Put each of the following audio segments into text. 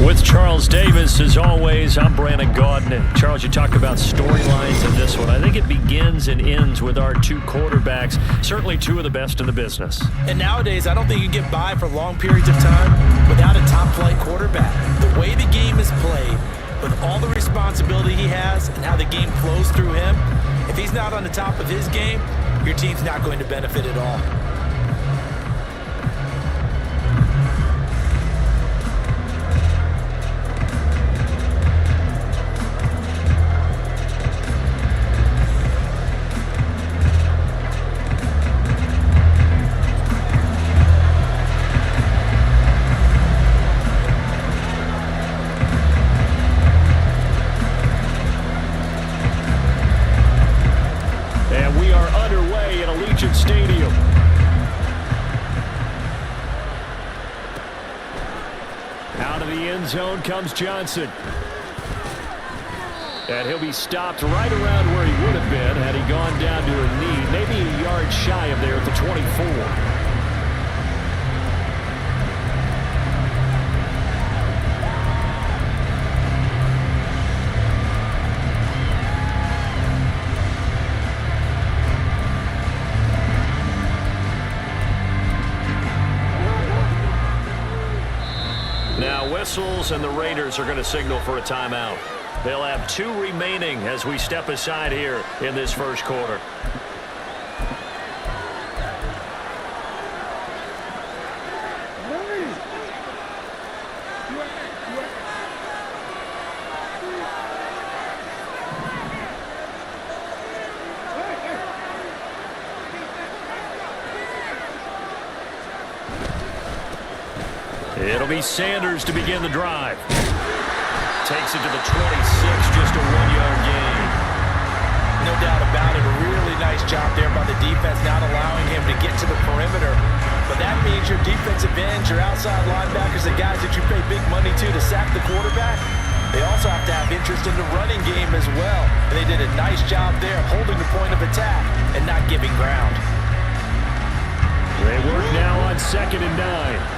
With Charles Davis, as always, I'm Brandon Gaudin. And Charles, you talk about storylines in this one. I think it begins and ends with our two quarterbacks, certainly two of the best in the business. And nowadays, I don't think you can get by for long periods of time without a top-flight quarterback. The way the game is played, with all the responsibility he has and how the game flows through him, if he's not on the top of his game, your team's not going to benefit at all. Stadium. Out of the end zone comes Johnson. And he'll be stopped right around where he would have been had he gone down to a knee, maybe a yard shy of there at the 24. Whistles, and the Raiders are going to signal for a timeout. They'll have 2 remaining as we step aside here in this first quarter. It'll be Sanders to begin the drive. Takes it to the 26, just a 1-yard gain. No doubt about it. A really nice job there by the defense, not allowing him to get to the perimeter. But that means your defensive ends, your outside linebackers, the guys that you pay big money to sack the quarterback, they also have to have interest in the running game as well. And they did a nice job there holding the point of attack and not giving ground. They work now on 2nd and 9.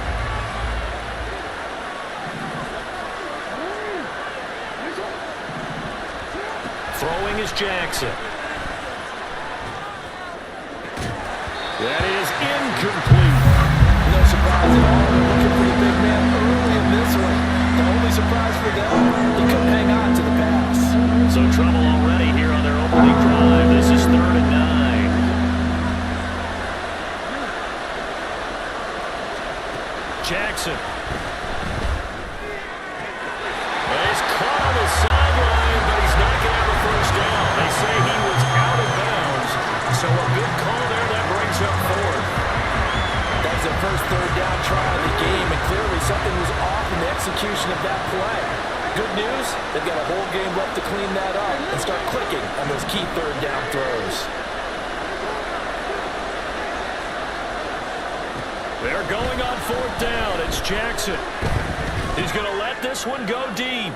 Throwing is Jackson. That is incomplete. No surprise at all. They're looking for the big man early in this one. The only surprise for them, he couldn't hang on to the pass. So trouble already here on their opening drive. This is 3rd and 9. Jackson. He's caught on the sideline, but he's not going to have a first down. They say he was out of bounds. So a good call there that brings up 4th. That was their first 3rd down try of the game, and clearly something was off in the execution of that play. Good news, they've got a whole game left to clean that up and start clicking on those key 3rd down throws. They're going on 4th down. It's Jackson. He's going to let this one go deep.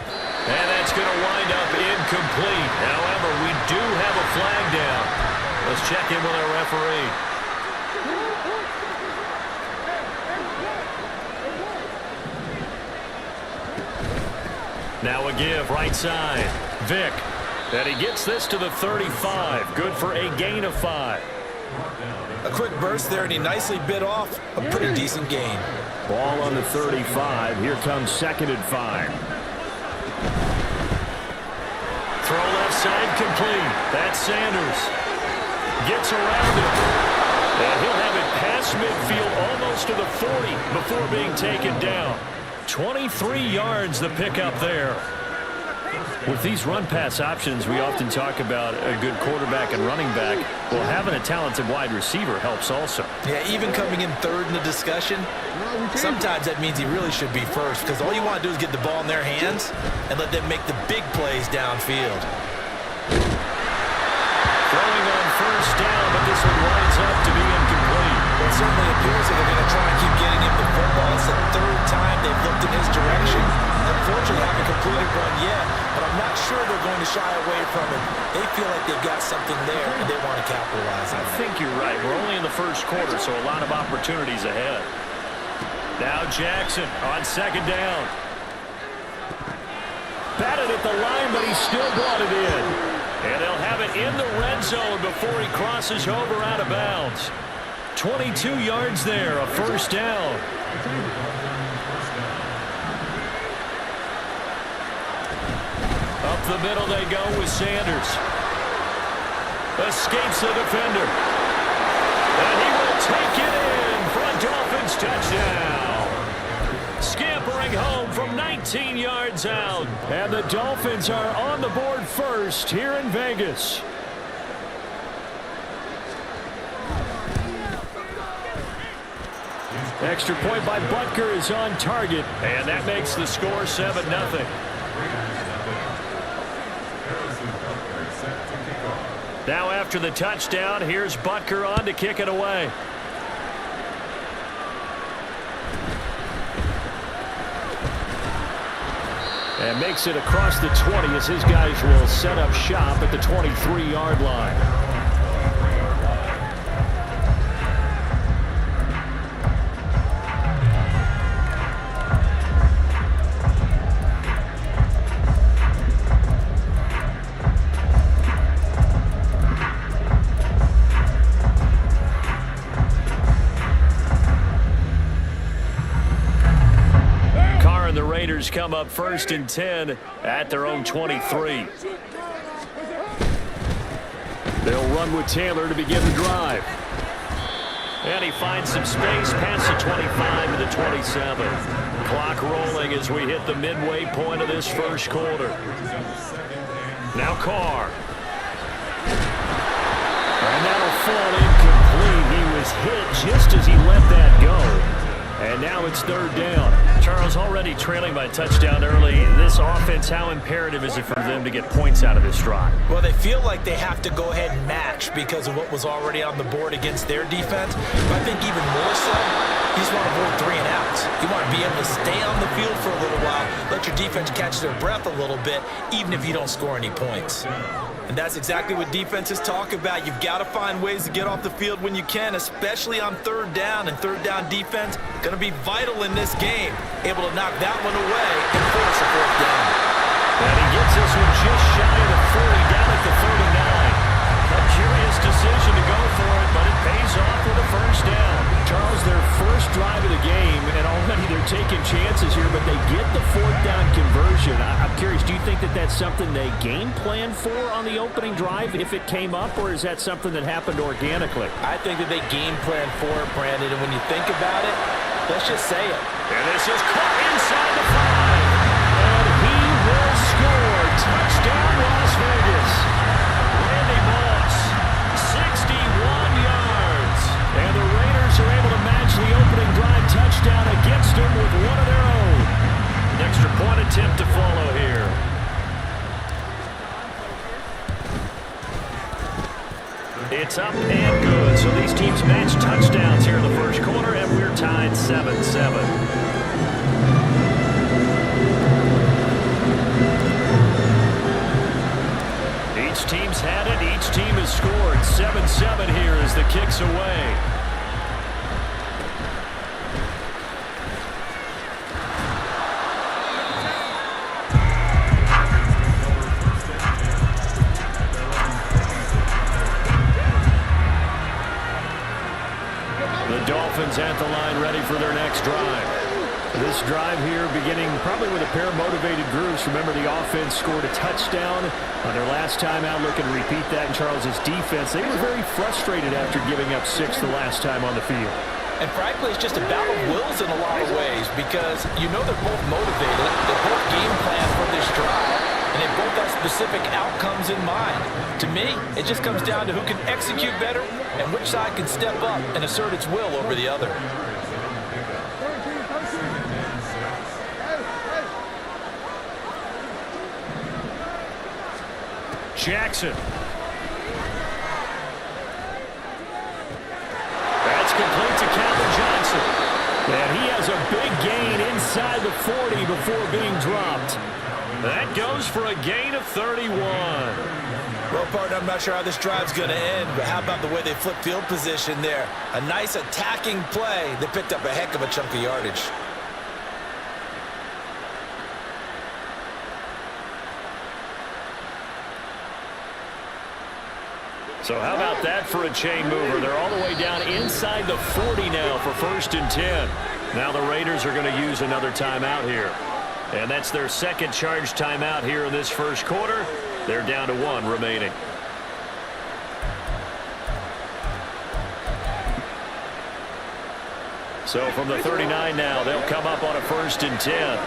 And that's going to wind up incomplete. However, we do have a flag down. Let's check in with our referee. Now a give right side. Vick. And he gets this to the 35. Good for a gain of 5. A quick burst there, and he nicely bit off a pretty decent gain. Ball on the 35. Here comes 2nd and 5. Throw left side complete. That's Sanders. Gets around it. And he'll have it past midfield almost to the 40 before being taken down. 23 yards the pickup there. With these run-pass options, we often talk about a good quarterback and running back. Well, having a talented wide receiver helps also. Yeah, even coming in 3rd in the discussion, sometimes that means he really should be first, because all you want to do is get the ball in their hands and let them make the big plays downfield. Throwing on 1st down, but this one winds up to be incomplete. Well, it certainly appears that they're going to try and keep getting him the football. It's the 3rd time they've looked in his direction. Unfortunately, haven't completed one yet, but I'm not sure they're going to shy away from it. They feel like they've got something there, and they want to capitalize on it. I think you're right. We're only in the first quarter, so a lot of opportunities ahead. Now Jackson on 2nd down. Batted at the line, but he still brought it in. And they'll have it in the red zone before he crosses over out of bounds. 22 yards there, a 1st down. Up the middle they go with Sanders. Escapes the defender. Raiders touchdown. Scampering home from 19 yards out. And the Dolphins are on the board first here in Vegas. Extra point by Butker is on target. And that makes the score 7-0. Now after the touchdown, here's Butker on to kick it away. And makes it across the 20 as his guys will set up shop at the 23-yard line. Come up 1st and 10 at their own 23. They'll run with Taylor to begin the drive. And he finds some space past the 25 to the 27. Clock rolling as we hit the midway point of this first quarter. Now Carr. And that'll fall incomplete. He was hit just as he let that go. And now it's 3rd down. Charles, already trailing by a touchdown early. This offense, how imperative is it for them to get points out of this drive? Well, they feel like they have to go ahead and match because of what was already on the board against their defense. But I think even more so, you just want to avoid 3 and outs. You want to be able to stay on the field for a little while, let your defense catch their breath a little bit, even if you don't score any points. And that's exactly what defenses talk about. You've got to find ways to get off the field when you can, especially on 3rd down. And 3rd down defense going to be vital in this game. Able to knock that one away and force a 4th down. And he gets this one just shy of the 40, down at the 39. A curious decision to go for it, but it pays off with a 1st down. Charles, their first drive of the game, and already they're taking chances here, but they get the 4th down conversion. I'm curious, do you think that that's something they game plan for on the opening drive if it came up, or is that something that happened organically? I think that they game plan for it, Brandon, and when you think about it, let's just say it. And this is caught inside the 5. And he will score. Touchdown, Las Vegas. Randy Moss, 61 yards. And the Raiders are able to match the opening drive touchdown against them with one of their own. An extra point attempt to follow here. It's up and good. So these teams match touchdowns here in the first quarter, and we're tied 7-7. Each team's had it. Each team has scored. 7-7 here as the kick's away. The Dolphins at the line ready for their next drive. This drive here beginning probably with a pair of motivated groups. Remember, the offense scored a touchdown on their last time out. Looking to repeat that in Charles's defense. They were very frustrated after giving up 6 the last time on the field. And frankly, it's just a battle of wills in a lot of ways because you know they're both motivated. They both game plan for this drive, and they both have specific outcomes in mind. To me, it just comes down to who can execute better and which side can step up and assert its will over the other. Jackson. That's complete to Calvin Johnson. And he has a big gain inside the 40 before being dropped. That goes for a gain of 31. Well, partner, I'm not sure how this drive's going to end, but how about the way they flip field position there? A nice attacking play. They picked up a heck of a chunk of yardage. So how about that for a chain mover? They're all the way down inside the 40 now for 1st and 10. Now the Raiders are going to use another timeout here. And that's their second charge timeout here in this first quarter. They're down to 1 remaining. So from the 39 now, they'll come up on a 1st and 10.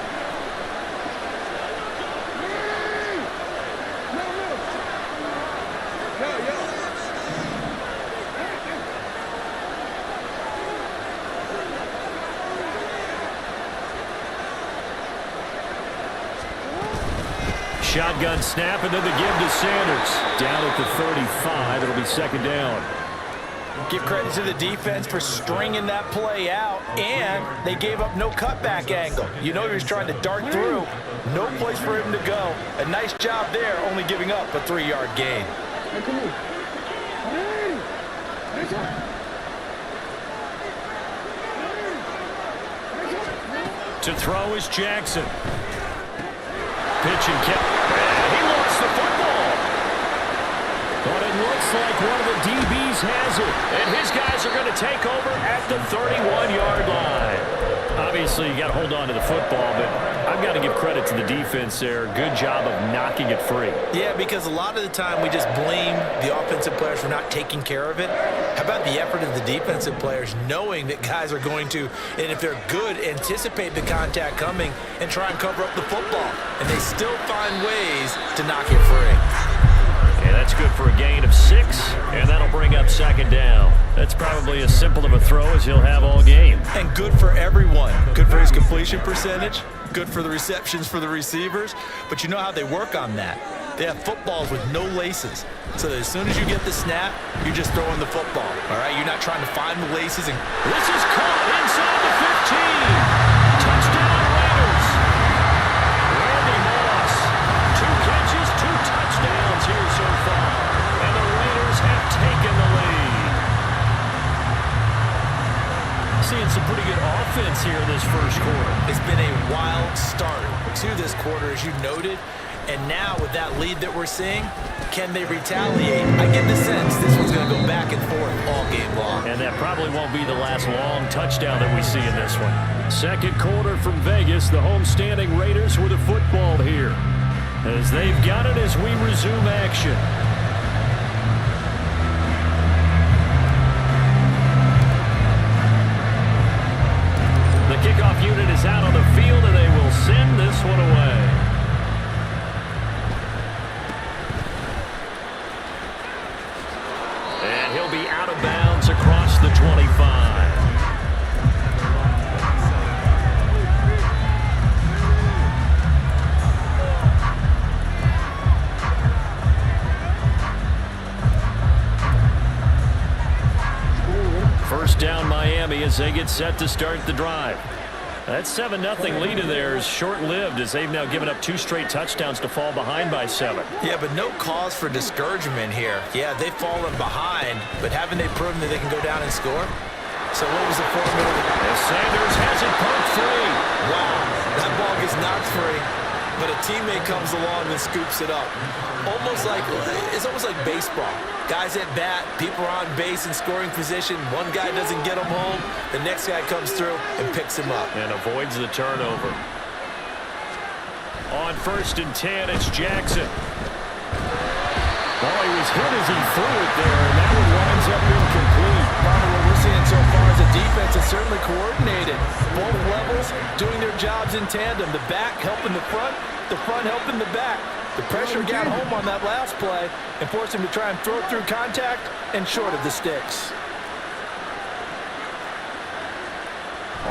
Shotgun snap, and then the give to Sanders. Down at the 35, it'll be 2nd down. Give credit to the defense for stringing that play out, and they gave up no cutback angle. You know he was trying to dart through. No place for him to go. A nice job there, only giving up a 3-yard gain. To throw is Jackson. Pitch and catch. He lost the football. But it looks like one of the DBs has it. And his guys are going to take over at the 31-yard line. Obviously, you got to hold on to the football, but I've got to give credit to the defense there. Good job of knocking it free. Yeah, because a lot of the time we just blame the offensive players for not taking care of it. How about the effort of the defensive players knowing that guys are going to, and if they're good, anticipate the contact coming and try and cover up the football. And they still find ways to knock it free. Yeah, that's good for a gain of 6, and that'll bring up 2nd down. That's probably as simple of a throw as he'll have all game. And good for everyone. Good for his completion percentage, good for the receptions for the receivers. But you know how they work on that. They have footballs with no laces. So that as soon as you get the snap, you're just throwing the football. All right, you're not trying to find the laces. And this is caught inside the 15. Touchdown Raiders. Randy Moss. 2 catches, 2 touchdowns here so far. And the Raiders have taken the lead. Seeing some pretty good offense here in this first quarter. It's been a wild start to this quarter, as you noted. And now with that lead that we're seeing, can they retaliate? I get the sense this one's going to go back and forth all game long. And that probably won't be the last long touchdown that we see in this one. 2nd quarter from Vegas, the homestanding Raiders with a football here. As they've got it as we resume action. The kickoff unit is out on the field, and they will send this one away. And he'll be out of bounds across the 25. First down Miami as they get set to start the drive. That 7-0 lead of theirs short-lived as they've now given up 2 straight touchdowns to fall behind by 7. Yeah, but no cause for discouragement here. Yeah, they've fallen behind, but haven't they proven that they can go down and score? So what was the formula? As Sanders has it poked free. Wow, that ball gets knocked free, but a teammate comes along and scoops it up. It's almost like baseball. Guys at bat, people are on base in scoring position. One guy doesn't get him home. The next guy comes through and picks him up. And avoids the turnover. On 1st and 10, it's Jackson. Oh, he was hit as he threw it there, and that one winds up incomplete. Probably what we're seeing so far is a defense that's certainly coordinated. Both levels doing their jobs in tandem. The back helping the front helping the back. The pressure got home on that last play and forced him to try and throw through contact and short of the sticks.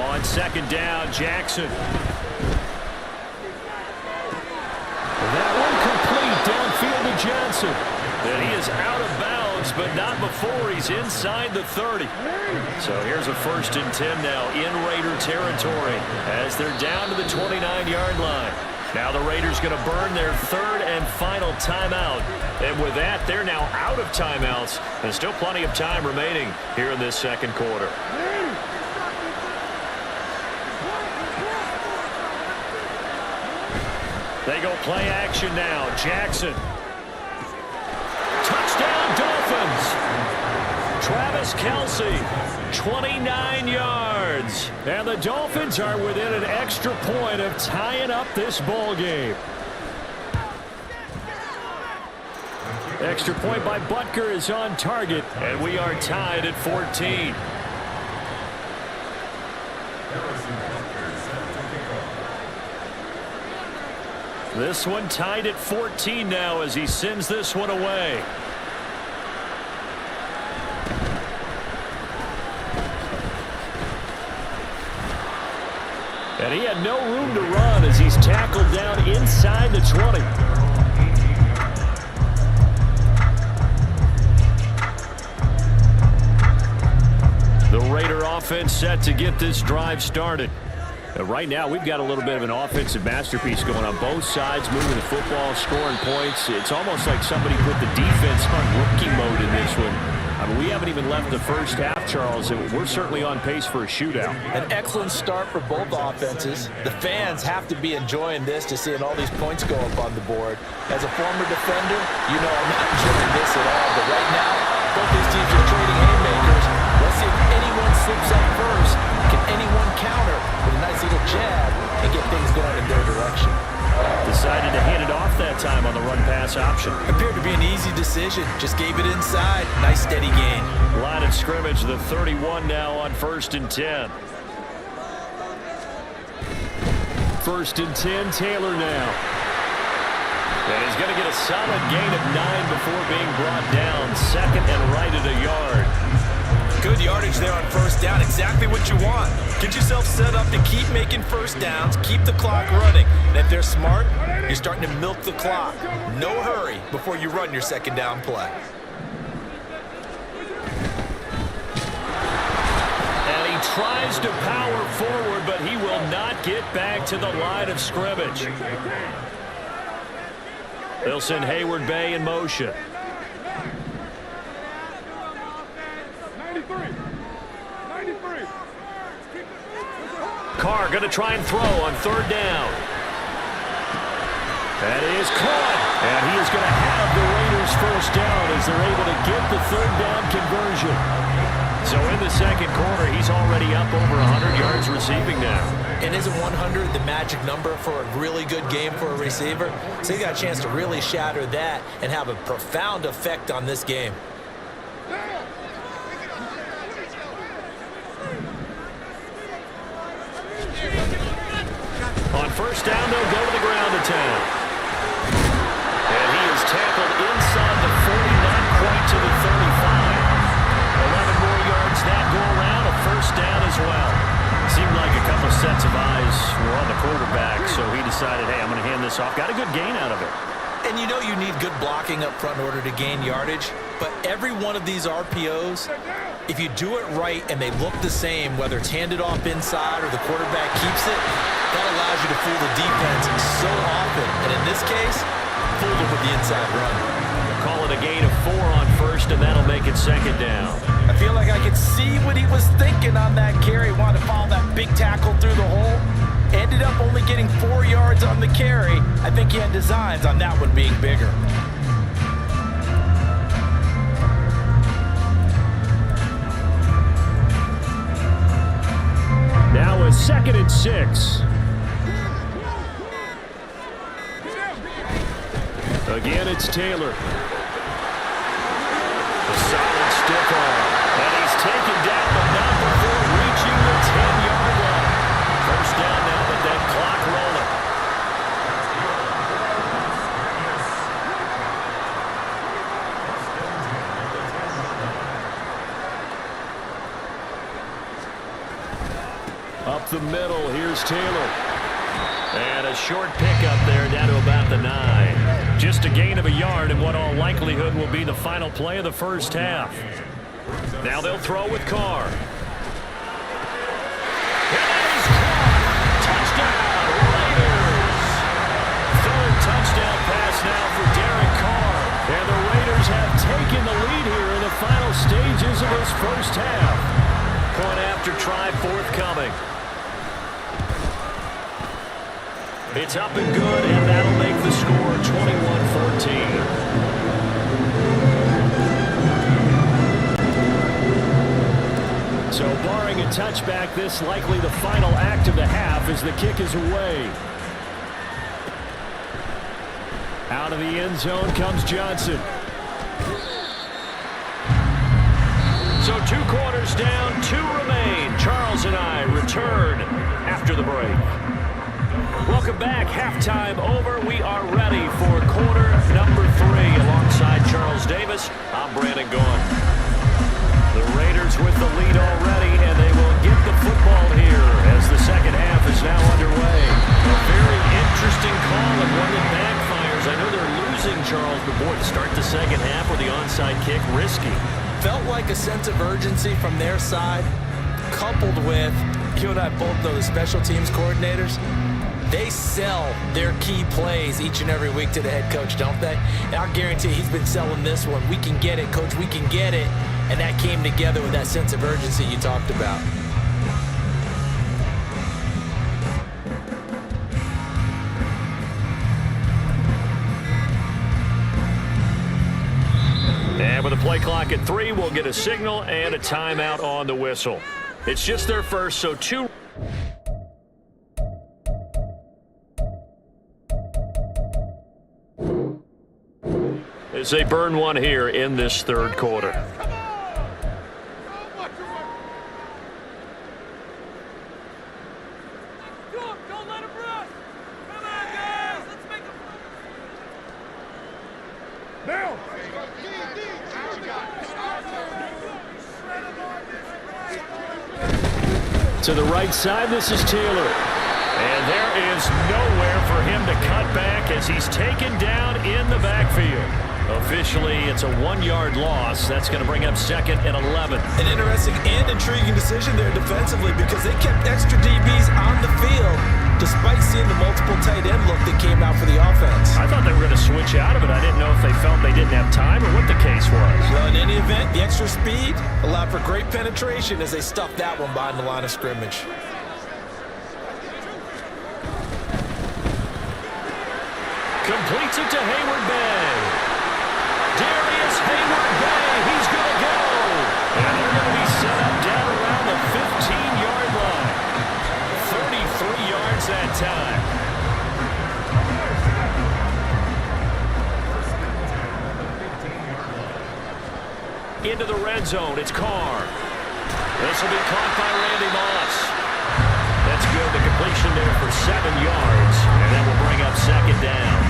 On 2nd down, Jackson. That one complete downfield to Johnson. And he is out of bounds, but not before he's inside the 30. So here's a 1st and 10 now in Raider territory as they're down to the 29-yard line. Now the Raiders going to burn their 3rd and final timeout. And with that, they're now out of timeouts. There's still plenty of time remaining here in this 2nd quarter. They go play action now. Jackson. Touchdown Dolphins. Travis Kelce, 29 yards. And the Dolphins are within an extra point of tying up this ball game. Extra point by Butker is on target, and we are tied at 14. This one tied at 14 now as he sends this one away. And he had no room to run as he's tackled down inside the 20. The Raider offense set to get this drive started. Right now, we've got a little bit of an offensive masterpiece going on both sides, moving the football, scoring points. It's almost like somebody put the defense on rookie mode in this one. I mean, we haven't even left the first half, Charles, and we're certainly on pace for a shootout. An excellent start for both offenses. The fans have to be enjoying this to seeing all these points go up on the board. As a former defender, you know I'm not enjoying this at all. But right now, both these teams are trading haymakers. Let's see if anyone slips up first. Can anyone counter with a nice little jab and get things going in their direction? Decided to hand it off that time on the run-pass option. Appeared to be an easy decision. Just gave it inside. Nice steady gain. Line of scrimmage, the 31 now on 1st and 10. 1st and 10, Taylor now. And he's going to get a solid gain of 9 before being brought down. 2nd and right at a yard. Good yardage there on 1st down. Exactly what you want. Get yourself set up to keep making 1st downs, keep the clock running. And if they're smart, you're starting to milk the clock. No hurry before you run your 2nd down play. And he tries to power forward, but he will not get back to the line of scrimmage. They'll send Hayward Bay in motion. Carr going to try and throw on 3rd down. That is caught. And he is going to have the Raiders 1st down as they're able to get the 3rd down conversion. So in the 2nd quarter, he's already up over 100 yards receiving now. And isn't 100 the magic number for a really good game for a receiver? So he got a chance to really shatter that and have a profound effect on this game. On 1st down, they'll go to the ground attack. And he is tackled inside the 40, not quite to the 35. 11 more yards that go around, a 1st down as well. Seemed like a couple sets of eyes were on the quarterback, so he decided, hey, I'm going to hand this off. Got a good gain out of it. And you know you need good blocking up front in order to gain yardage, but every one of these RPOs, if you do it right and they look the same, whether it's handed off inside or the quarterback keeps it, that allows you to fool the defense so often. And in this case, fooled them with the inside run. Call it a gain of 4 on 1st, and that'll make it 2nd down. I feel like I could see what he was thinking on that carry. Wanted to follow that big tackle through the hole. Ended up only getting 4 yards on the carry. I think he had designs on that one being bigger. Now a 2nd and 6. Again, it's Taylor. A solid stiff arm. And he's taken down, but not before reaching the 10-yard line. 1st down now with that clock rolling. Up the middle, here's Taylor. And a short pickup there down to about the 9. Just a gain of a yard in what all likelihood will be the final play of the 1st half. Now they'll throw with Carr. Touchdown, Raiders! 3rd touchdown pass now for Derek Carr. And the Raiders have taken the lead here in the final stages of this 1st half. Point after try forthcoming. It's up and good, and that'll make the score 21-14. So barring a touchback, this likely the final act of the half as the kick is away. Out of the end zone comes Johnson. So 2 quarters down, 2 remain. Charles and I return Welcome back. Halftime over. We are ready for quarter number 3. Alongside Charles Davis, I'm Brandon Gaudin. The Raiders with the lead already, and they will get the football here as the second half is now underway. A very interesting call and one that backfires. I know they're losing, Charles, but boy, to start the second half with the onside kick, risky. Felt like a sense of urgency from their side, coupled with, you and I both know the special teams coordinators, they sell their key plays each and every week to the head coach, don't they? And I guarantee he's been selling this one. We can get it, coach, we can get it. And that came together with that sense of urgency you talked about. And with a play clock at 3, we'll get a signal and a timeout on the whistle. It's just their first, so 2. As they burn one here in this third quarter. To the right side, this is Taylor. And there is nowhere for him to cut back as he's taken down in the backfield. Officially, it's a 1-yard loss. That's going to bring up second and 11. An interesting and intriguing decision there defensively because they kept extra DBs on the field despite seeing the multiple tight end look that came out for the offense. I thought they were going to switch out of it. I didn't know if they felt they didn't have time or what the case was. Well, in any event, the extra speed allowed for great penetration as they stuffed that one behind the line of scrimmage. Completes it to Hayward Bay. Darius Hayward Bay, he's going to go. And they're going to be set up down around the 15-yard line. 33 yards that time. Into the red zone, it's Carr. This will be caught by Randy Moss. That's good, the completion there for 7 yards. And that will bring up second down.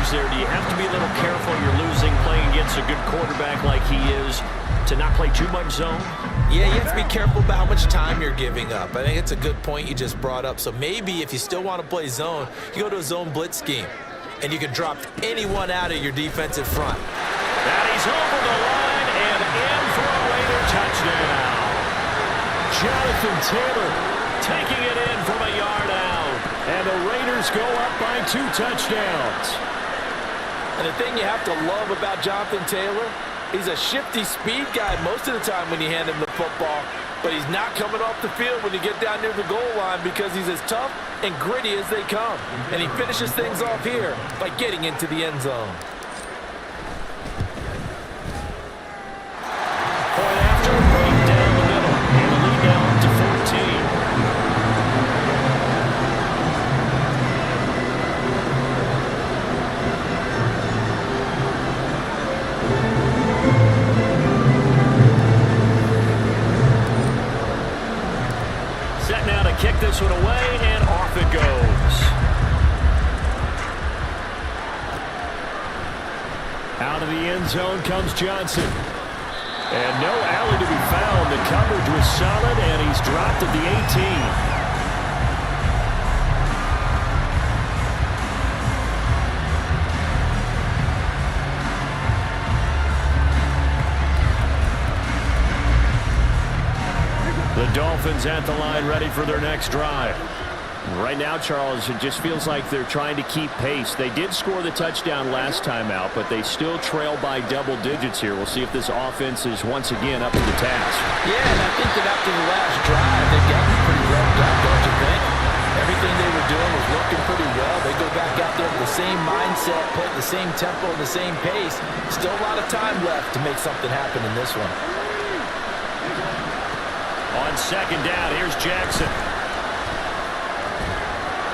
There, do you have to be a little careful? You're losing, playing against a good quarterback like he is, to not play too much zone? Yeah, you have to be careful about how much time you're giving up. I think it's a good point you just brought up. So maybe if you still want to play zone, you go to a zone blitz scheme, and you can drop anyone out of your defensive front. And he's over the line and in for a Raider touchdown. Jonathan Taylor taking it in from a yard out. And the Raiders go up by 2 touchdowns. And the thing you have to love about Jonathan Taylor, he's a shifty speed guy most of the time when you hand him the football, but he's not coming off the field when you get down near the goal line because he's as tough and gritty as they come. And he finishes things off here by getting into the end zone. Point after, right down the middle, and the lead now up to 14. Kick this one away, and off it goes. Out of the end zone comes Johnson. And no alley to be found. The coverage was solid, and he's dropped at the 18. The Dolphins at the line ready for their next drive. Right now, Charles, it just feels like they're trying to keep pace. They did score the touchdown last time out, but they still trail by double digits here. We'll see if this offense is once again up to the task. Yeah, and I think that after the last drive, they've gotten pretty revved up, don't you think? Everything they were doing was working pretty same mindset, playing the same tempo, the same pace. Still a lot of time left to make something happen in this one. On second down, here's Jackson.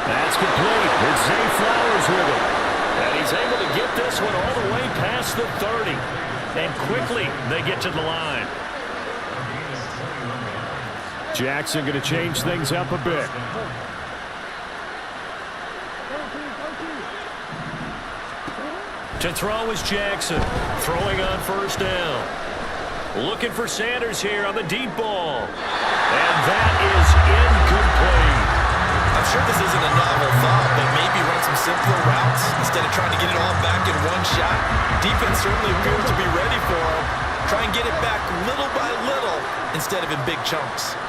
That's complete. It's Zay Flowers with it. And he's able to get this one all the way past the 30. And quickly, they get to the line. Jackson going to change things up a bit. To throw is Jackson. Throwing on first down. Looking for Sanders here on the deep ball. And that is incomplete. I'm sure this isn't a novel thought, but maybe run some simpler routes instead of trying to get it all back in one shot. Defense certainly appears to be ready for him. Try and get it back little by little instead of in big chunks.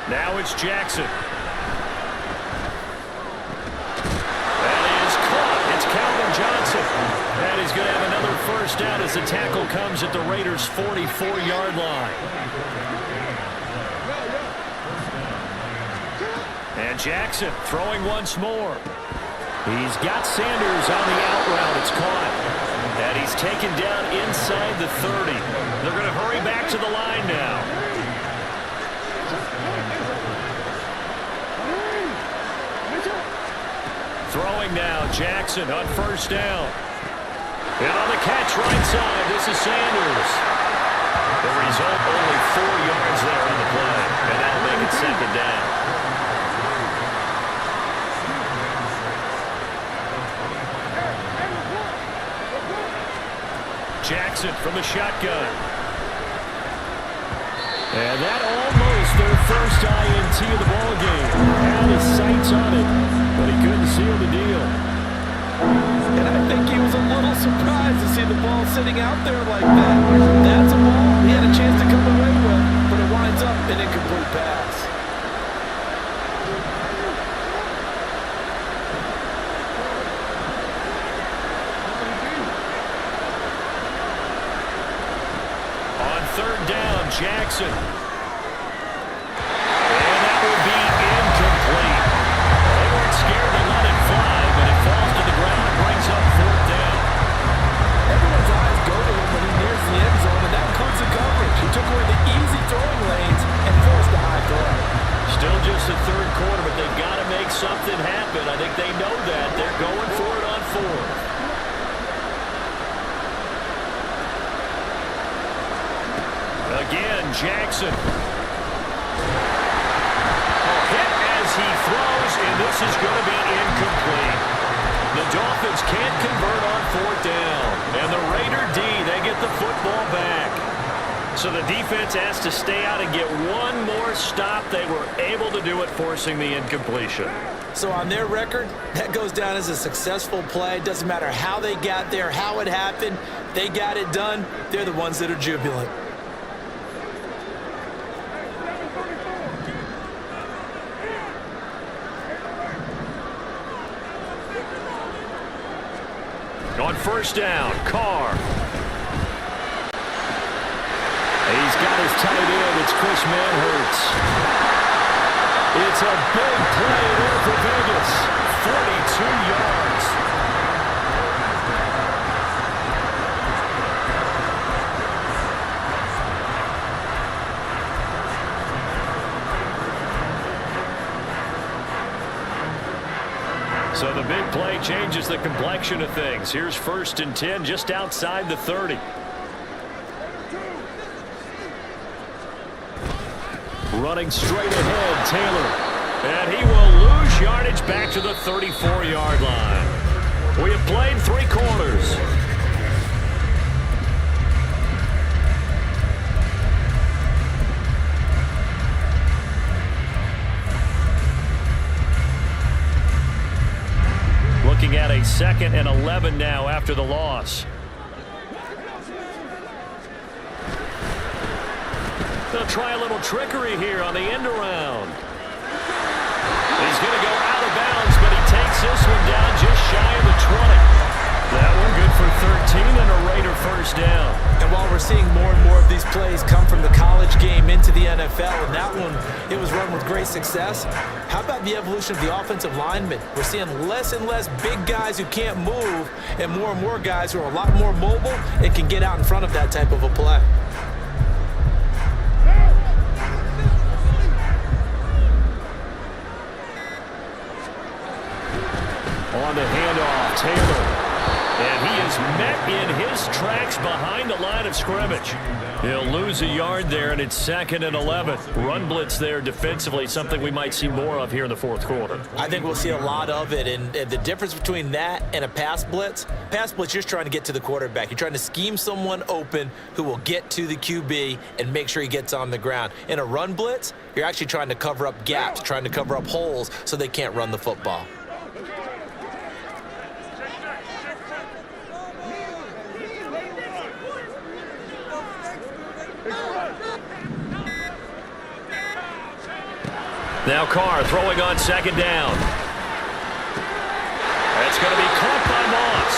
Now it's Jackson. That is caught. It's Calvin Johnson. And he's going to have another first down as the tackle comes at the Raiders' 44-yard line. And Jackson throwing once more. He's got Sanders on the out route. It's caught. And he's taken down inside the 30. They're going to hurry back to the line now. Throwing now, Jackson on first down. And on the catch right side, this is Sanders. The result, only 4 yards there on the play. And that'll make it second down. Jackson from the shotgun. And that almost their first INT of the ballgame. Had his sights on it, but he couldn't seal the deal. And I think he was a little surprised to see the ball sitting out there like that. That's a ball he had a chance to come away with, but it winds up an incomplete pass. On third down, Jackson. And that will be incomplete. They weren't scared to let it fly, but it falls to the ground and brings up fourth down. Everyone's eyes go to him when he nears the end zone, and that includes the coverage. He took away the easy throwing lanes and forced a high throw. Still just the third quarter, but they've got to make something happen. I think they know that. They're going for it on fourth. Again, Jackson. Hit as he throws, and this is going to be incomplete. The Dolphins can't convert on fourth down. And the Raider D, they get the football back. So the defense has to stay out and get one more stop. They were able to do it, forcing the incompletion. So on their record, that goes down as a successful play. Doesn't matter how they got there, how it happened. They got it done. They're the ones that are jubilant. On first down, Carr. He's got his tight end. It's Chris Manhertz. It's a big play there for Vegas. 42 yards. So the big play changes the complexion of things. Here's first and 10 just outside the 30. Running straight ahead, Taylor. And he will lose yardage back to the 34-yard line. We have played 3 quarters. Looking at a 2nd and 11 now after the loss. They'll try a little trickery here on the end around. He's going to go out of bounds, but he takes this one down just shy of the 20. That one good for 13 and a Raider first down. And while we're seeing more and more of these plays come from the college game into the NFL, and that one, it was run with great success, how about the evolution of the offensive linemen? We're seeing less and less big guys who can't move and more guys who are a lot more mobile and can get out in front of that type of a play. On the handoff, Taylor. And he is met in his tracks behind the line of scrimmage. He'll lose a yard there, and it's 2nd and 11. Run blitz there defensively, something we might see more of here in the fourth quarter. I think we'll see a lot of it, and the difference between that and a pass blitz, you're just trying to get to the quarterback. You're trying to scheme someone open who will get to the QB and make sure he gets on the ground. In a run blitz, you're actually trying to cover up gaps, trying to cover up holes so they can't run the football. Now Carr throwing on 2nd down. That's going to be caught by Moss.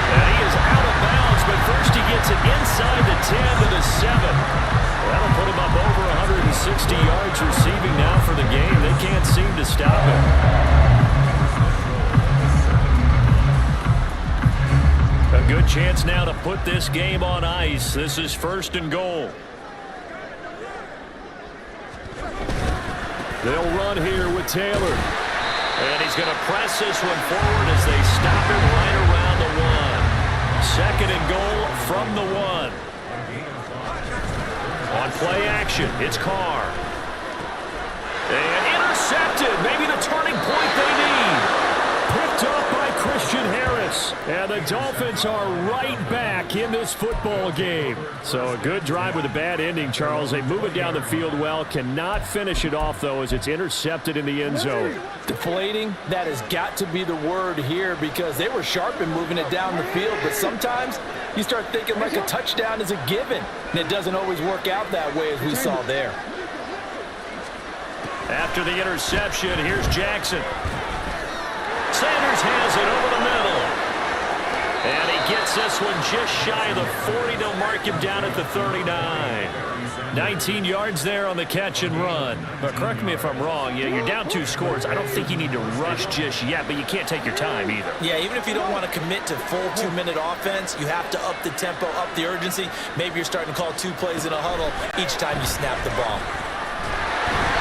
And he is out of bounds, but first he gets it inside the 10 to the 7. That'll put him up over 160 yards receiving now for the game. They can't seem to stop him. A good chance now to put this game on ice. This is 1st and goal. They'll run here with Taylor. And he's going to press this one forward as they stop him right around the 1. 2nd and goal from the 1. On play action, it's Carr. And intercepted. Maybe the turning point they need. Picked up by Christian Harris. And the Dolphins are right back in this football game. So a good drive with a bad ending, Charles. They move it down the field well. Cannot finish it off, though, as it's intercepted in the end zone. Deflating, that has got to be the word here because they were sharp in moving it down the field. But sometimes you start thinking like a touchdown is a given. And it doesn't always work out that way as we saw there. After the interception, here's Jackson. Sanders has it over the middle. And he gets this one just shy of the 40. They'll mark him down at the 39. 19 yards there on the catch and run. But correct me if I'm wrong. Yeah, you're down 2 scores. I don't think you need to rush just yet, but you can't take your time either. Yeah, even if you don't want to commit to full 2-minute offense, you have to up the tempo, up the urgency. Maybe you're starting to call 2 plays in a huddle each time you snap the ball.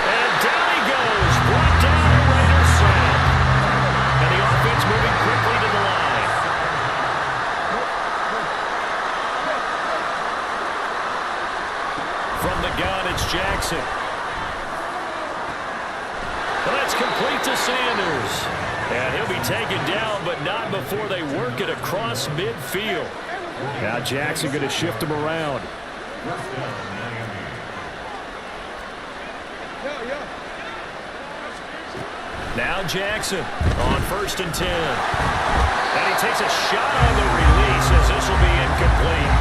And down he goes. Brought down a Raider sack. And the offense moving quickly to the line. From the gun, it's Jackson. And that's complete to Sanders. And he'll be taken down, but not before they work it across midfield. Now Jackson going to shift him around. Now Jackson on 1st and 10. And he takes a shot on the release as this will be incomplete.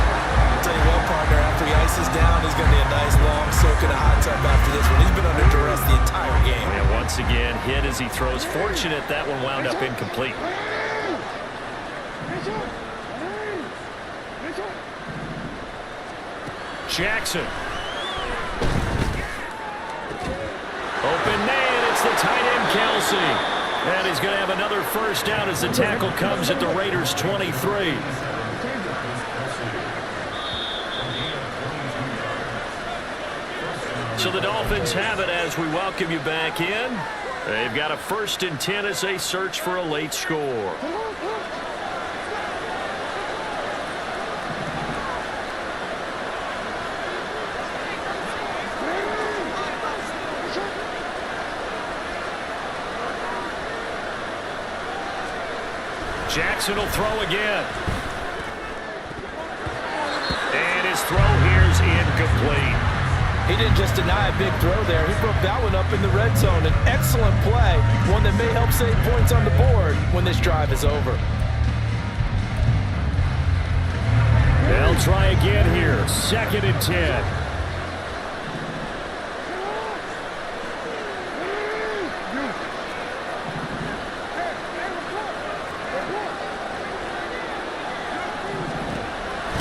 I'll tell you what, partner, after he ices down, he's going to be a nice long soak in a hot tub after this one. He's been under duress the entire game. And once again, hit as he throws. Fortunate that one wound up incomplete. Jackson. Open man, it's the tight end, Kelsey. And he's going to have another first down as the tackle comes at the Raiders' 23. So the Dolphins have it as we welcome you back in. They've got a 1st and 10 as they search for a late score. Jackson will throw again. And his throw here is incomplete. He didn't just deny a big throw there. He broke that one up in the red zone. An excellent play, one that may help save points on the board when this drive is over. They'll try again here. 2nd and 10.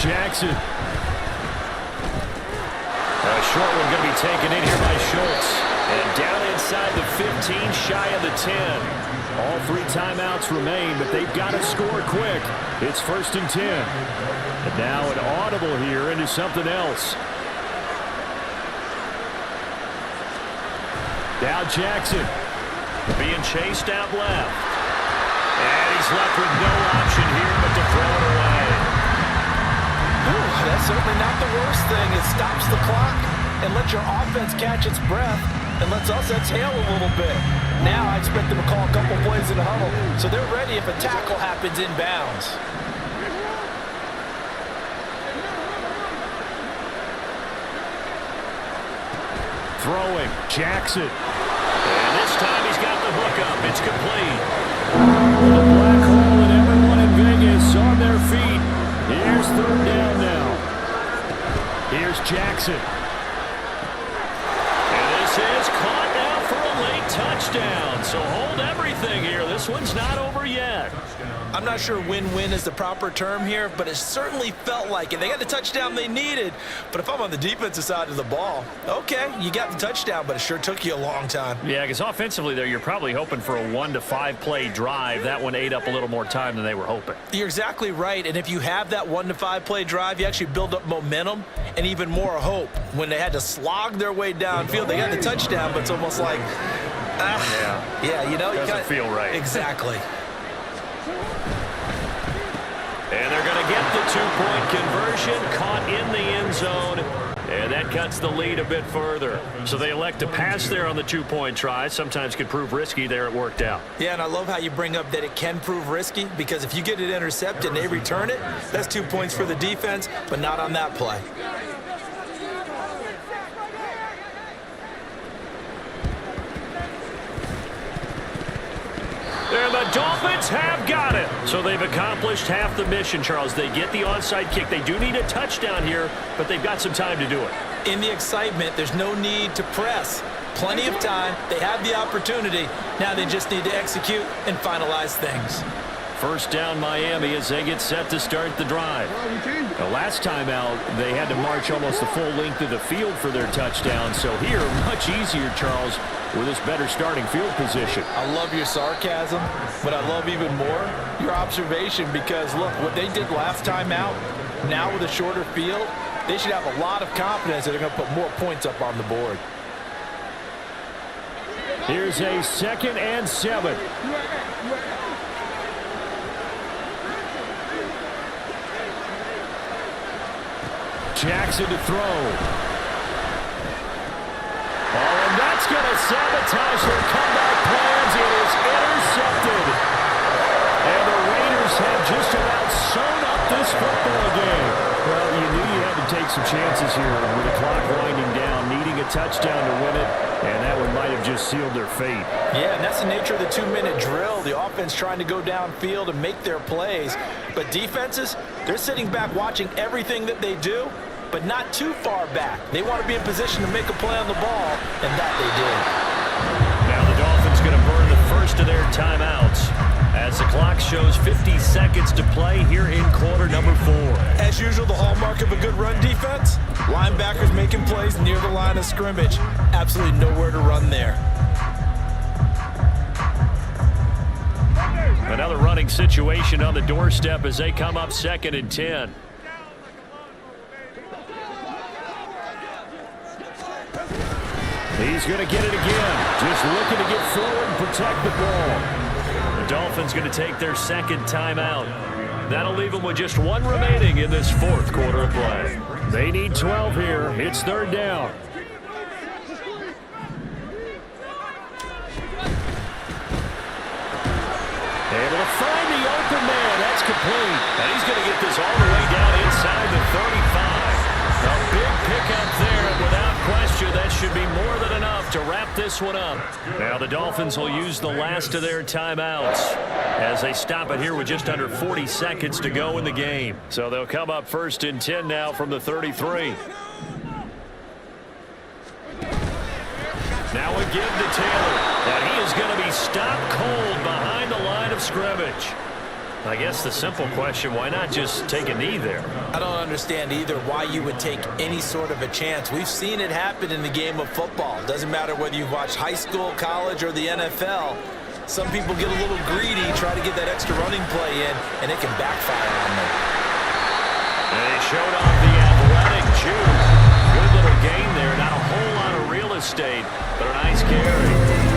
Jackson. A short one going to be taken in here by Schultz. And down inside the 15, shy of the 10. All 3 timeouts remain, but they've got to score quick. It's 1st and 10. And now an audible here into something else. Now Jackson being chased out left. And he's left with no option here but to throw it away. Ooh, that's certainly not the worst thing. It stops the clock and lets your offense catch its breath and lets us exhale a little bit. Now I expect them to call a couple plays in the huddle so they're ready if a tackle happens inbounds. Throwing, Jackson. And this time he's got the hook up. It's complete. The black hole and everyone in Vegas on their feet. Here's 3rd down now. Here's Jackson. And this is caught now for a late touchdown. So hold everything here. This one's not over yet. I'm not sure win-win is the proper term here, but it certainly felt like it. They got the touchdown they needed, but if I'm on the defensive side of the ball, okay, you got the touchdown, but it sure took you a long time. Yeah, because offensively there, you're probably hoping for a 1 to 5 play drive. That one ate up a little more time than they were hoping. You're exactly right, and if you have that 1 to 5 play drive, you actually build up momentum and even more hope. When they had to slog their way downfield, they got the touchdown, but it's almost like, yeah, you know, doesn't feel right. Exactly. And they're going to get the 2-point conversion, caught in the end zone, and that cuts the lead a bit further. So they elect to pass there on the 2-point try. Sometimes can prove risky. There it worked out. Yeah, and I love how you bring up that it can prove risky, because if you get it intercepted and they return it, that's 2 points for the defense, but not on that play. And the Dolphins have got it. So they've accomplished half the mission, Charles. They get the onside kick. They do need a touchdown here, but they've got some time to do it. In the excitement, there's no need to press. Plenty of time. They have the opportunity. Now they just need to execute and finalize things. 1st down Miami as they get set to start the drive. The last time out, they had to march almost the full length of the field for their touchdown. So here, much easier, Charles, with this better starting field position. I love your sarcasm, but I love even more your observation, because, look, what they did last time out, now with a shorter field, they should have a lot of confidence that they're going to put more points up on the board. Here's a 2nd and 7. Jackson to throw. Oh, and that's going to sabotage their comeback plans. It is intercepted. And the Raiders have just about sewn up this football game. Well, you knew you had to take some chances here with the clock winding down, needing a touchdown to win it, and that one might have just sealed their fate. Yeah, and that's the nature of the 2-minute drill. The offense trying to go downfield and make their plays. But defenses, they're sitting back watching everything that they do, but not too far back. They want to be in position to make a play on the ball, and that they did. Now the Dolphins going to burn the first of their timeouts as the clock shows 50 seconds to play here in quarter number 4. As usual, the hallmark of a good run defense, linebackers making plays near the line of scrimmage. Absolutely nowhere to run there. Another running situation on the doorstep as they come up 2nd and 10. He's going to get it again. Just looking to get forward and protect the ball. The Dolphins going to take their 2nd timeout. That'll leave them with just 1 remaining in this 4th quarter of play. They need 12 here. It's 3rd down. Able to find the open man. That's complete. And he's going to get this all the way down inside the 35. A big pickup there, and without question, that should be more than enough to wrap this one up. Now the Dolphins will use the last of their timeouts as they stop it here with just under 40 seconds to go in the game. So they'll come up 1st and 10 now from the 33. Now a give to Taylor, and he is going to be stopped cold behind the line of scrimmage. I guess the simple question, why not just take a knee there? I don't understand either why you would take any sort of a chance. We've seen it happen in the game of football. Doesn't matter whether you've watched high school, college, or the NFL. Some people get a little greedy, try to get that extra running play in, and it can backfire on them. And they showed off the athletic juke. Good little gain there. Not a whole lot of real estate, but a nice carry.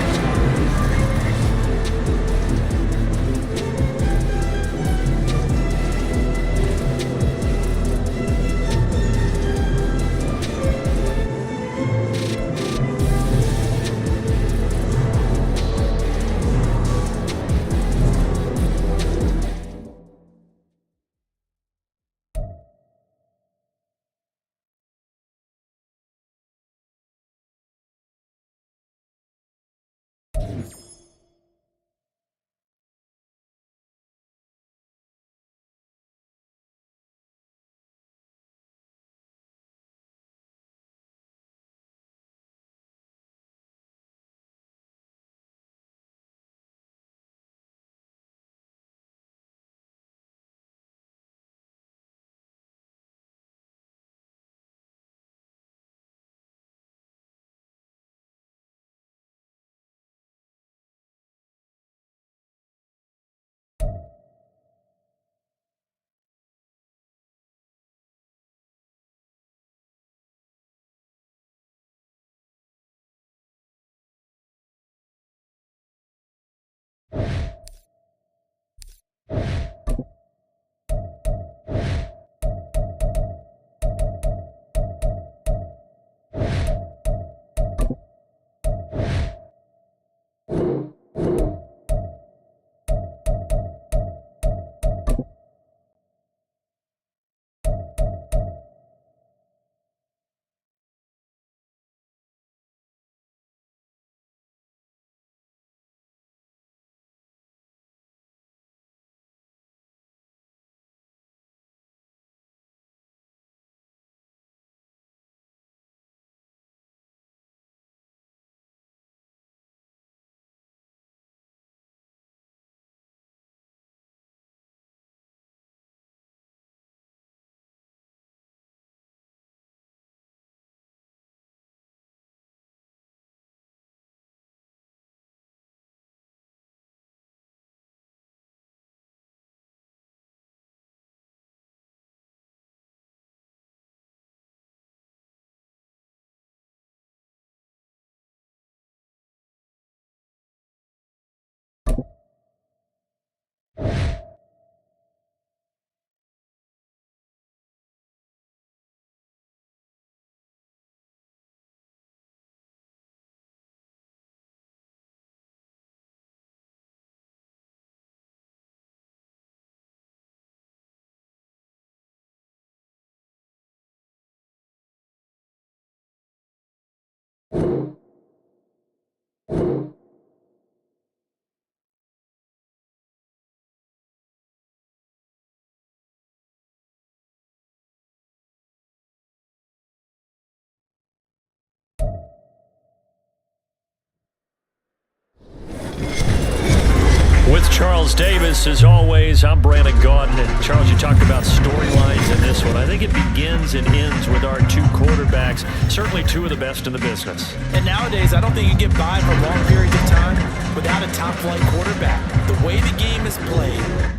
With Charles Davis, as always, I'm Brandon Gaudin. And Charles, you talked about storylines in this one. I think it begins and ends with our two quarterbacks, certainly two of the best in the business. And nowadays, I don't think you can get by for long periods of time without a top-flight quarterback. The way the game is played,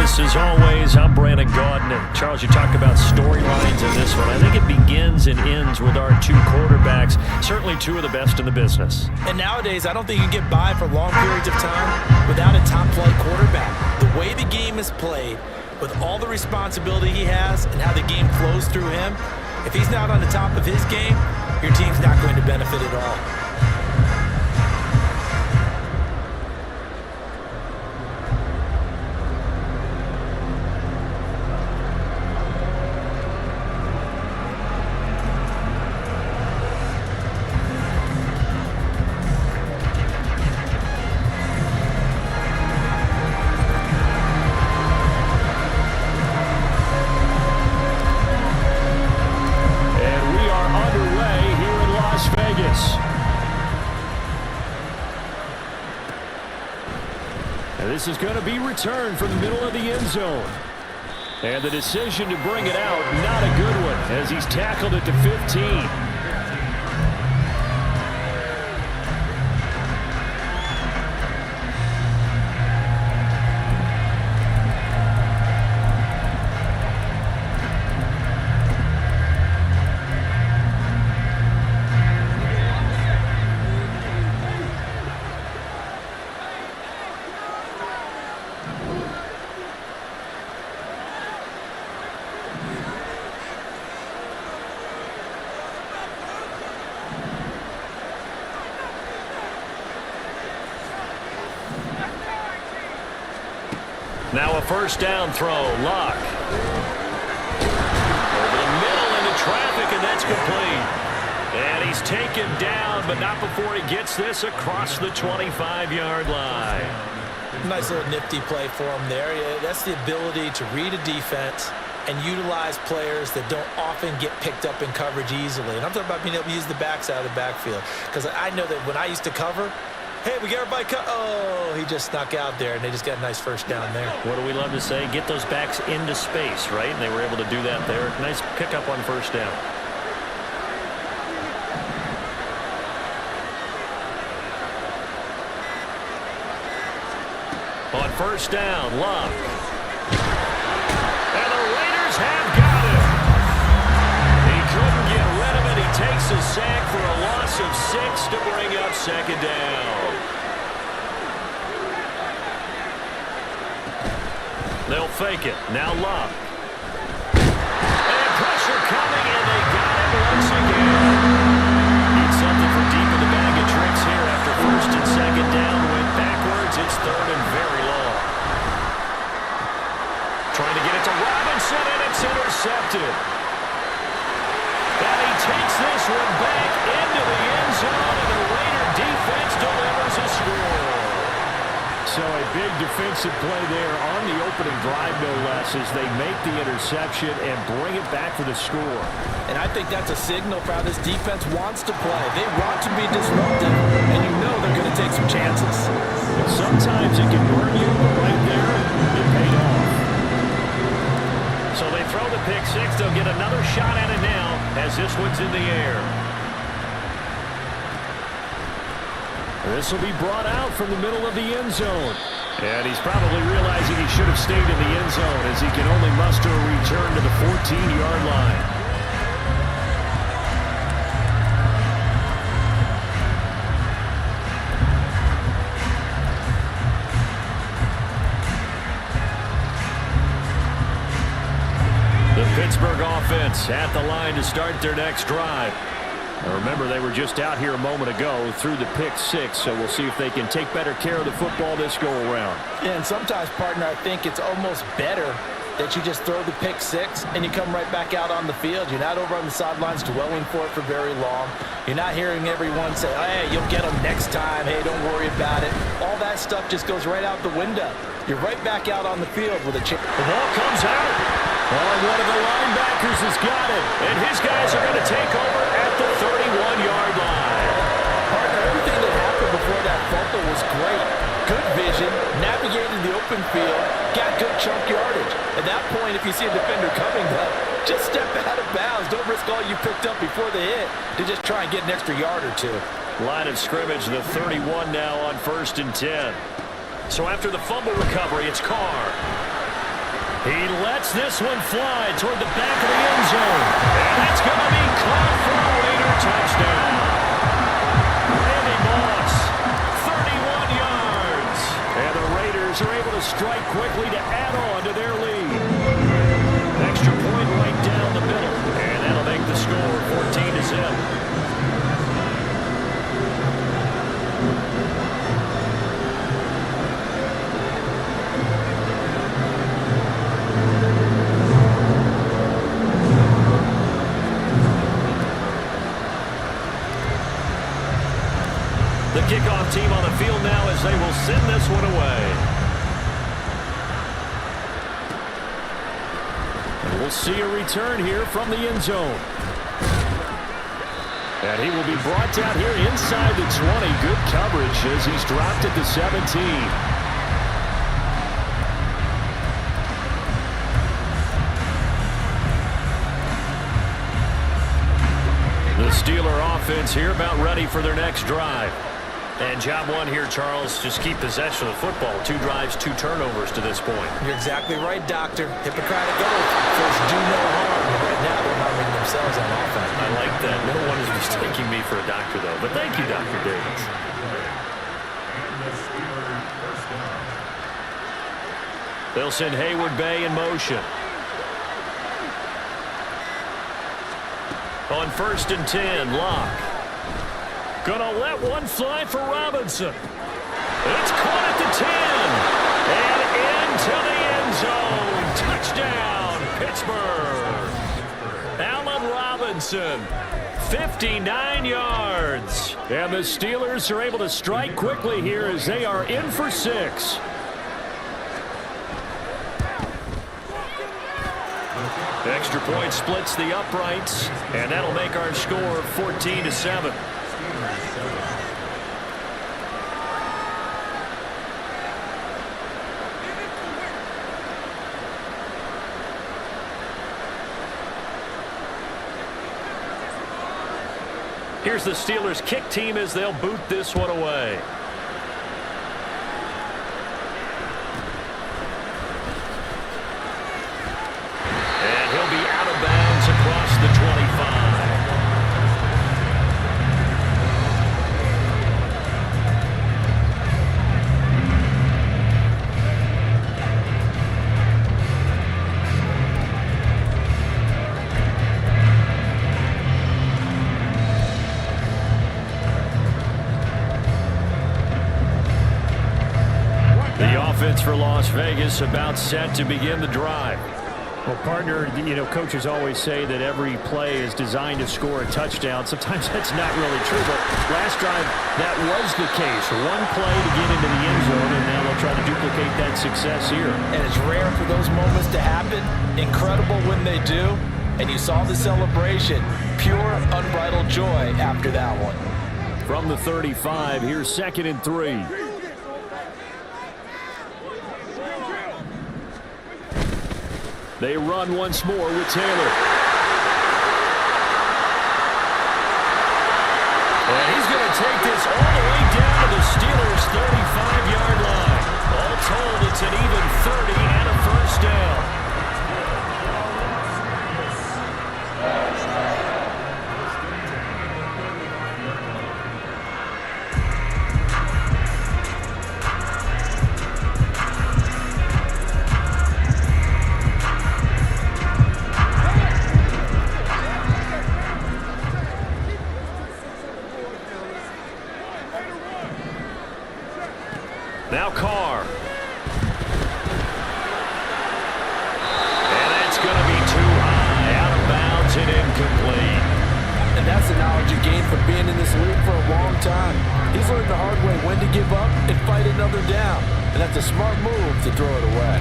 Davis, as always, I'm Brandon Gaudin. And Charles, you talk about storylines in this one. I think it begins and ends with our two quarterbacks, certainly two of the best in the business. And nowadays, I don't think you can get by for long periods of time without a top-flight quarterback. The way the game is played, with all the responsibility he has and how the game flows through him, if he's not on the top of his game, your team's not going to benefit at all. This is going to be returned from the middle of the end zone. And the decision to bring it out, not a good one, as he's tackled at the 15. Now a first down throw, Luck. Over the middle into traffic, and that's complete. And he's taken down, but not before he gets this across the 25-yard line. Nice little nifty play for him there. Yeah, that's the ability to read a defense and utilize players that don't often get picked up in coverage easily. And I'm talking about being able to use the backs out of the backfield. Because I know that when I used to cover, hey, we got everybody cut. Oh, he just snuck out there, and they just got a nice first down there. What do we love to say? Get those backs into space, right? And they were able to do that there. Nice pickup on first down. On first down, Luck. And the Raiders have got him. He couldn't get rid of it. He takes a sack for a loss of 6 to bring up second down. They'll fake it. Now Luck. And pressure coming, and they got him once again. Need something from deep in the bag of tricks here after first and second down. Went backwards. It's third and very long. Trying to get it to Robinson, and it's intercepted. And he takes this one back into the end zone, and the Raider defense delivers a score. So a big defensive play there on the opening drive, no less, as they make the interception and bring it back for the score. And I think that's a signal for how this defense wants to play. They want to be disruptive, and you know they're going to take some chances. And sometimes it can burn you, but right there, it paid off. So they throw the pick six. They'll get another shot at it now as this one's in the air. This will be brought out from the middle of the end zone. And he's probably realizing he should have stayed in the end zone as he can only muster a return to the 14-yard line. The Pittsburgh offense at the line to start their next drive. Now remember, they were just out here a moment ago through the pick six, so we'll see if they can take better care of the football this go-around. Yeah, and sometimes, partner, I think it's almost better that you just throw the pick six and you come right back out on the field. You're not over on the sidelines dwelling for it for very long. You're not hearing everyone say, hey, you'll get them next time. Hey, don't worry about it. All that stuff just goes right out the window. You're right back out on the field with a chance. The ball comes out. Oh, one of the linebackers has got it. And his guys are going to take over at the 31-yard line. Partner, everything that happened before that fumble was great. Good vision, navigated the open field, got good chunk yardage. At that point, if you see a defender coming, though, just step out of bounds. Don't risk all you picked up before the hit to just try and get an extra yard or two. Line of scrimmage, the 31 now on 1st and 10. So after the fumble recovery, it's Carr. He lets this one fly toward the back of the end zone. And that's going to be caught for a Raider touchdown. Randy Moss, 31 yards. And the Raiders are able to strike quickly to add on to their lead. Extra point right down the middle. And that'll make the score 14-7. The kickoff team on the field now as they will send this one away. And we'll see a return here from the end zone. And he will be brought down here inside the 20. Good coverage as he's dropped at the 17. The Steeler offense here about ready for their next drive. And job one here, Charles, just keep possession of the football. 2 drives, 2 turnovers to this point. You're exactly right, Doctor. Hippocratic oath. First, do no harm. But right now, they're harming themselves on offense. I like that. No one is mistaking me for a doctor, though. But thank you, Dr. Davis. They'll send Hayward Bay in motion. On 1st and 10, Locke. Gonna let one fly for Robinson. It's caught at the 10. And into the end zone. Touchdown, Pittsburgh. Allen Robinson, 59 yards. And the Steelers are able to strike quickly here as they are in for 6. Extra point splits the uprights, and that'll make our score 14-7. Here's the Steelers kick team as they'll boot this one away. And he'll be out of bounds across the 25. For Las Vegas about set to begin the drive. Well, partner, coaches always say that every play is designed to score a touchdown. Sometimes that's not really true, but last drive, that was the case. One play to get into the end zone, and now they'll try to duplicate that success here. And it's rare for those moments to happen. Incredible when they do. And you saw the celebration. Pure, unbridled joy after that one. From the 35, here's 2nd and 3. They run once more with Taylor. And he's going to take this all the way down to the Steelers' 35-yard line. All told, it's an even 30 and a first down. Now Carr. And that's going to be too high. Out of bounds and incomplete. And that's the knowledge you gain from being in this league for a long time. He's learned the hard way when to give up and fight another down. And that's a smart move to throw it away.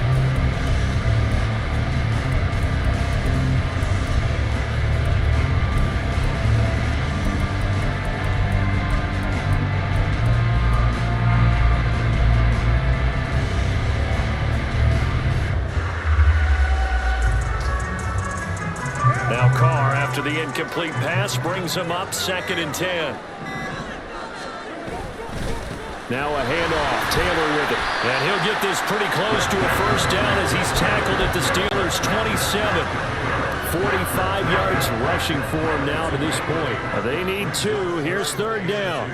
Now Carr, after the incomplete pass, brings him up 2nd and 10. Now a handoff. Taylor with it. And he'll get this pretty close to a first down as he's tackled at the Steelers' 27. 45 yards rushing for him now to this point. They need 2. Here's third down.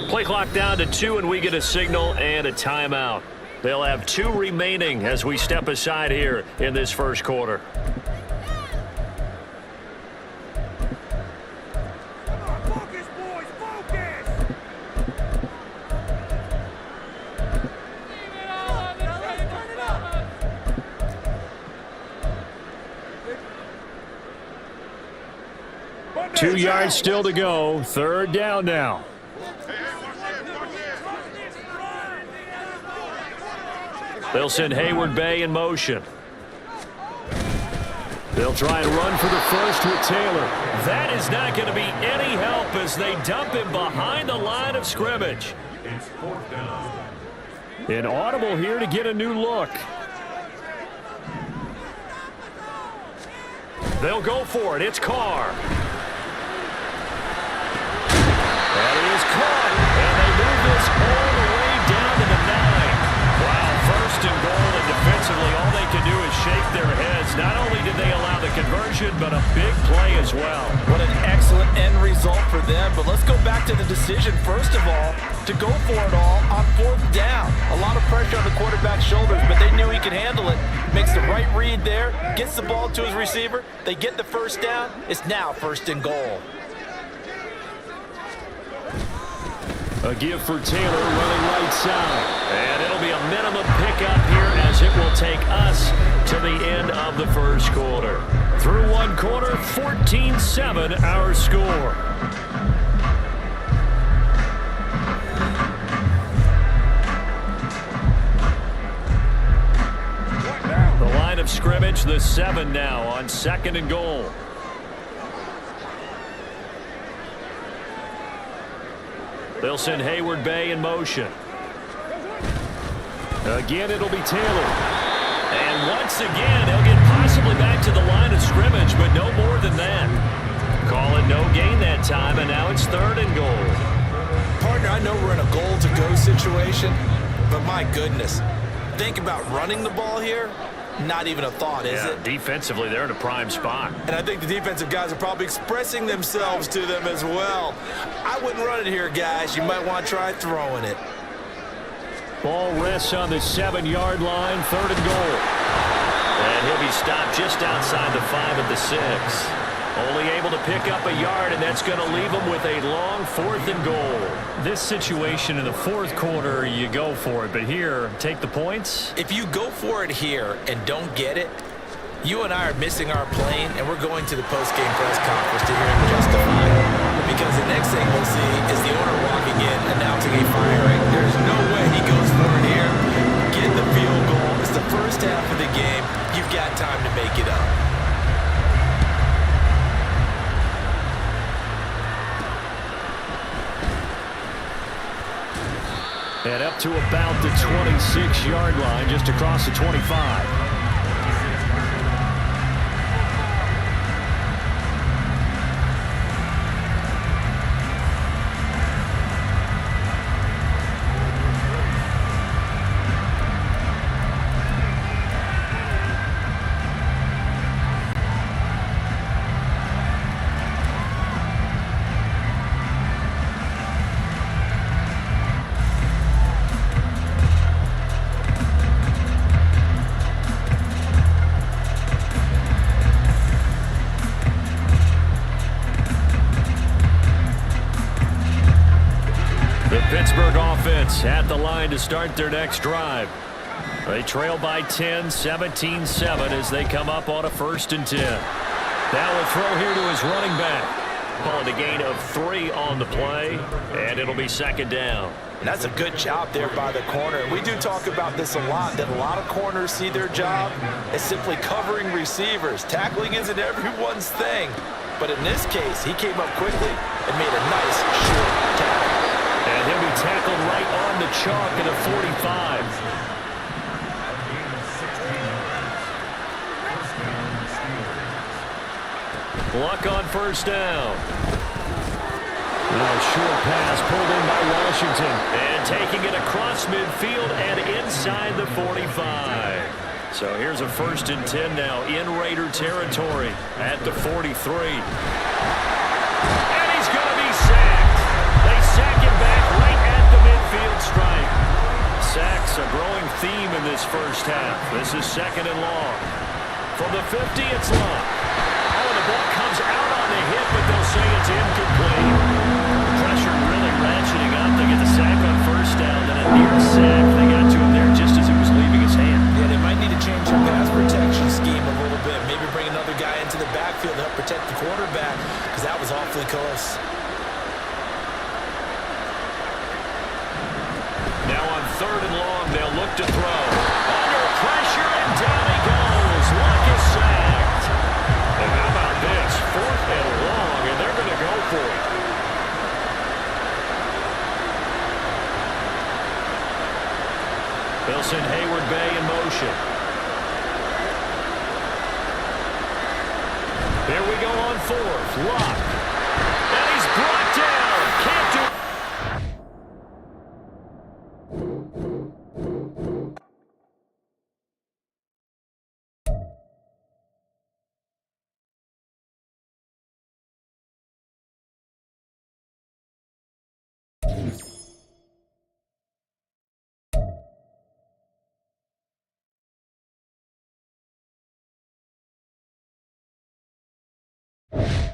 Play clock down to 2, and we get a signal and a timeout. They'll have 2 remaining as we step aside here in this first quarter. Focus, boys, focus! 2 yards still to go. Third down now. They'll send Hayward Bay in motion. They'll try and run for the first with Taylor. That is not going to be any help as they dump him behind the line of scrimmage. It's fourth down. An audible here to get a new look. They'll go for it. It's Carr. That is caught. And they move this all the way down to the 9. Wow, first and goal, and defensively all they can do is shake their heads. Not only did they allow the conversion, but a big play as well. What an excellent end result for them. But let's go back to the decision, first of all, to go for it all on fourth down. A lot of pressure on the quarterback's shoulders, but they knew he could handle it. Makes the right read there, gets the ball to his receiver. They get the first down. It's now first and goal. A give for Taylor running right side. And it'll be a minimum pickup here as it will take us to the end of the first quarter. Through one quarter, 14-7 our score. The line of scrimmage, the 7 now on second and goal. They'll send Hayward Bay in motion. Again, it'll be Taylor. And once again, he'll get possibly back to the line of scrimmage, but no more than that. Call it no gain that time, and now it's third and goal. Partner, I know we're in a goal-to-go situation, but my goodness, think about running the ball here. Not even a thought, is it? Defensively, they're in a prime spot. And I think the defensive guys are probably expressing themselves to them as well. I wouldn't run it here, guys. You might want to try throwing it. Ball rests on the 7-yard line, third and goal. And he'll be stopped just outside the 5 at the 6. Only able to pick up a yard, and that's going to leave him with a long fourth and goal. This situation in the fourth quarter, you go for it. But here, take the points. If you go for it here and don't get it, you and I are missing our plane, and we're going to the post-game press conference to hear him justify it. Because the next thing we'll see is the owner walking in, announcing a firing. There's no way he goes for it here. Get the field goal. It's the first half of the game. You've got time to make it up. And up to about the 26-yard line, just across the 25. At the line to start their next drive. They trail by 10, 17-7 as they come up on a 1st and 10. Now will throw here to his running back. Calling a gain of 3 on the play, and it'll be second down. And that's a good job there by the corner. We do talk about this a lot, that a lot of corners see their job as simply covering receivers. Tackling isn't everyone's thing. But in this case, he came up quickly and made a nice short tackle. And he'll be tackled right on the chalk at a 45. Luck on first down. Now short pass pulled in by Washington. And taking it across midfield and inside the 45. So here's a 1st and 10 now in Raider territory at the 43. And he's going to be sacked. They sack him back right at the midfield stripe. Sacks a growing theme in this first half. This is 2nd and long. From the 50, it's Luck. Oh, the ball comes out on the hit, but they'll say it's incomplete. Pressure really ratcheting up. They get the sack on first down, then a near sack. They got to him there just as it was leaving his hand. Yeah, they might need to change their pass protection scheme a little bit. Maybe bring another guy into the backfield to help protect the quarterback, because that was awfully close. Now on 3rd and long, they'll look to throw. Under pressure, and down he goes. Luck is sacked. And how about this? 4th and long, and they're going to go for it. They'll send Hayward Bay in motion. Here we go on 4th. Luck. And he's brought down. Can't do it. You